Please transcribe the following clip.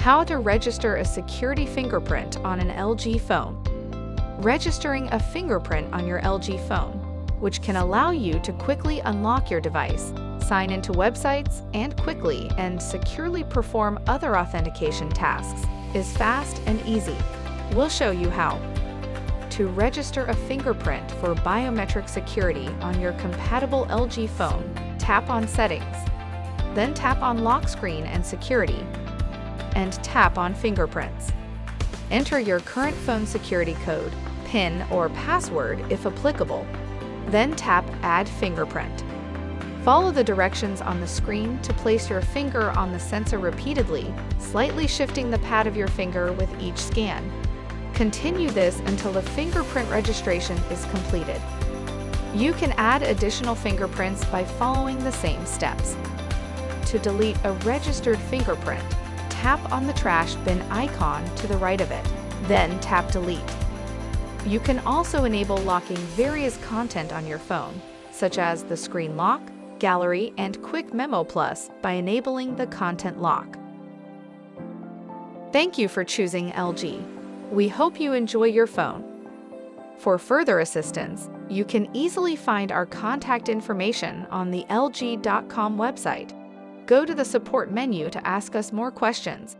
How to register a security fingerprint on an LG phone. Registering a fingerprint on your LG phone, which can allow you to quickly unlock your device, sign into websites, and quickly and securely perform other authentication tasks, is fast and easy. We'll show you how. To register a fingerprint for biometric security on your compatible LG phone, tap on Settings, then tap on Lock Screen and Security, and tap on Fingerprints. Enter your current phone security code, PIN, or password if applicable, then tap Add Fingerprint. Follow the directions on the screen to place your finger on the sensor repeatedly, slightly shifting the pad of your finger with each scan. Continue this until the fingerprint registration is completed. You can add additional fingerprints by following the same steps. To delete a registered fingerprint, tap on the trash bin icon to the right of it, then tap Delete. You can also enable locking various content on your phone, such as the Screen Lock, Gallery, and Quick Memo Plus by enabling the Content Lock. Thank you for choosing LG. We hope you enjoy your phone. For further assistance, you can easily find our contact information on the LG.com website. Go to the support menu to ask us more questions.